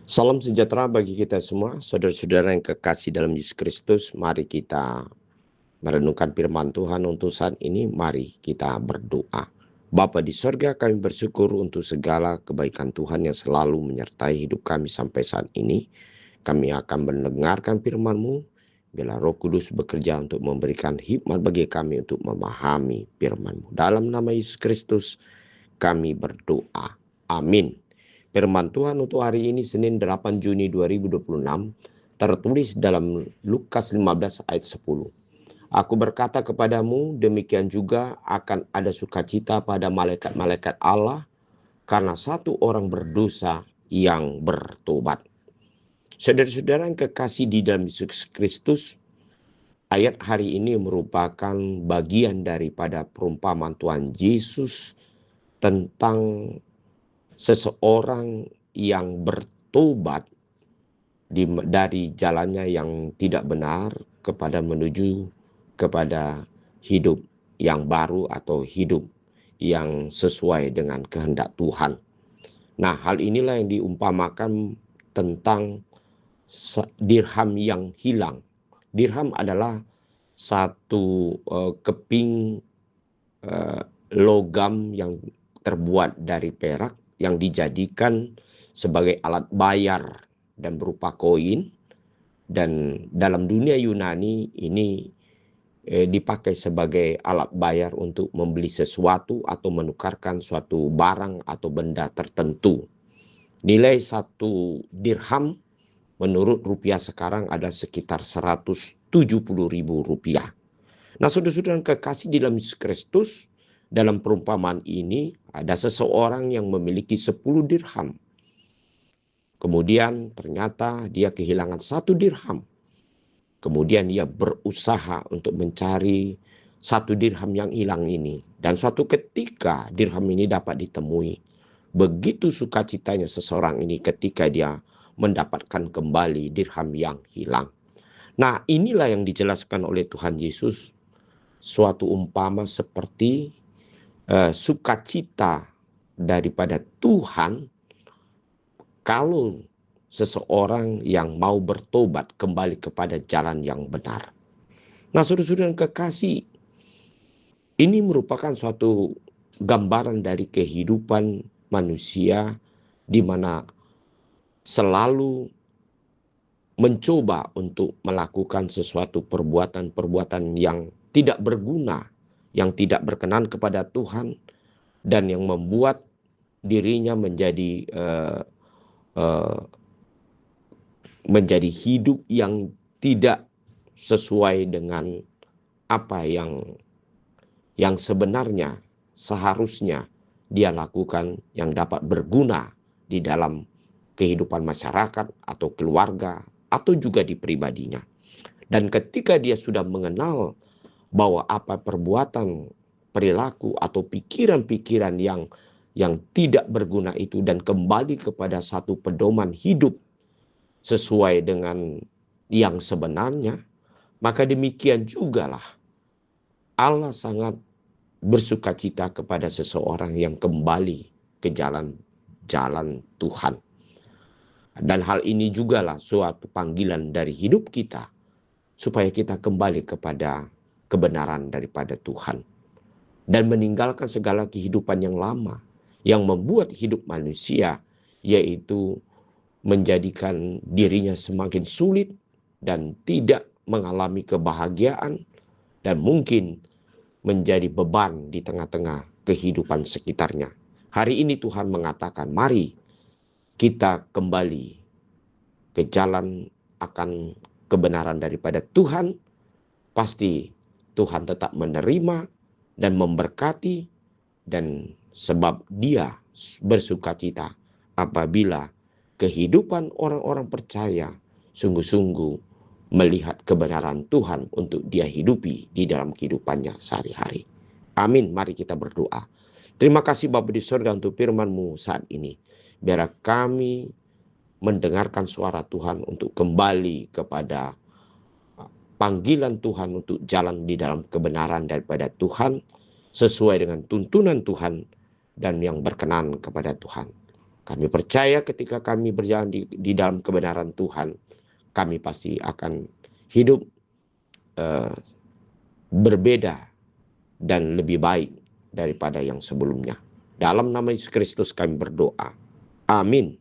Salam sejahtera bagi kita semua, saudara-saudara yang kekasih dalam Yesus Kristus. Mari kita merenungkan firman Tuhan untuk saat ini. Mari kita berdoa. Bapa di sorga, kami bersyukur untuk segala kebaikan Tuhan yang selalu menyertai hidup kami sampai saat ini. Kami akan mendengarkan firman-Mu. Bila Roh Kudus bekerja untuk memberikan hikmat bagi kami untuk memahami firman-Mu. Dalam nama Yesus Kristus kami berdoa. Amin. Firman Tuhan untuk hari ini Senin 8 Juni 2026 tertulis dalam Lukas 15 ayat 10. Aku berkata kepadamu, demikian juga akan ada sukacita pada malaikat-malaikat Allah karena satu orang berdosa yang bertobat. Saudara-saudara yang kekasih di dalam Yesus Kristus, ayat hari ini merupakan bagian daripada perumpamaan Tuhan Yesus tentang seseorang yang bertobat dari jalannya yang tidak benar menuju kepada hidup yang baru atau hidup yang sesuai dengan kehendak Tuhan. Nah, hal inilah yang diumpamakan tentang dirham yang hilang. Dirham adalah satu keping logam yang terbuat dari perak yang dijadikan sebagai alat bayar dan berupa koin. Dan dalam dunia Yunani ini dipakai sebagai alat bayar untuk membeli sesuatu atau menukarkan suatu barang atau benda tertentu. Nilai satu dirham menurut rupiah sekarang ada sekitar 170.000 rupiah. Nah, saudara-saudara yang kekasih di dalam Yesus Kristus, dalam perumpamaan ini ada seseorang yang memiliki 10 dirham. Kemudian ternyata dia kehilangan 1 dirham. Kemudian dia berusaha untuk mencari 1 dirham yang hilang ini. Dan suatu ketika dirham ini dapat ditemui. Begitu sukacitanya seseorang ini ketika dia mendapatkan kembali dirham yang hilang. Nah, inilah yang dijelaskan oleh Tuhan Yesus. Suatu umpama seperti sukacita daripada Tuhan kalau seseorang yang mau bertobat kembali kepada jalan yang benar. Nah, saudara-saudara yang kekasih, ini merupakan suatu gambaran dari kehidupan manusia di mana selalu mencoba untuk melakukan sesuatu perbuatan-perbuatan yang tidak berguna, yang tidak berkenan kepada Tuhan, dan yang membuat dirinya menjadi hidup yang tidak sesuai dengan apa yang sebenarnya seharusnya dia lakukan, yang dapat berguna di dalam kehidupan masyarakat atau keluarga atau juga di pribadinya. Dan ketika dia sudah mengenal bahwa apa perbuatan, perilaku atau pikiran-pikiran yang tidak berguna itu dan kembali kepada satu pedoman hidup sesuai dengan yang sebenarnya, maka demikian jugalah Allah sangat bersukacita kepada seseorang yang kembali ke jalan Tuhan. Dan hal ini jugalah suatu panggilan dari hidup kita supaya kita kembali kepada kebenaran daripada Tuhan dan meninggalkan segala kehidupan yang lama yang membuat hidup manusia, yaitu menjadikan dirinya semakin sulit dan tidak mengalami kebahagiaan dan mungkin menjadi beban di tengah-tengah kehidupan sekitarnya. Hari ini Tuhan mengatakan, mari kita kembali ke jalan akan kebenaran daripada Tuhan. Pasti Tuhan tetap menerima dan memberkati, dan sebab Dia bersukacita apabila kehidupan orang-orang percaya sungguh-sungguh melihat kebenaran Tuhan untuk dia hidupi di dalam kehidupannya sehari-hari. Amin. Mari kita berdoa. Terima kasih Bapa di surga untuk firman-Mu saat ini. Biar kami mendengarkan suara Tuhan untuk kembali kepada panggilan Tuhan untuk jalan di dalam kebenaran daripada Tuhan, sesuai dengan tuntunan Tuhan dan yang berkenan kepada Tuhan. Kami percaya ketika kami berjalan di dalam kebenaran Tuhan, kami pasti akan hidup berbeda dan lebih baik daripada yang sebelumnya. Dalam nama Yesus Kristus kami berdoa. Amin.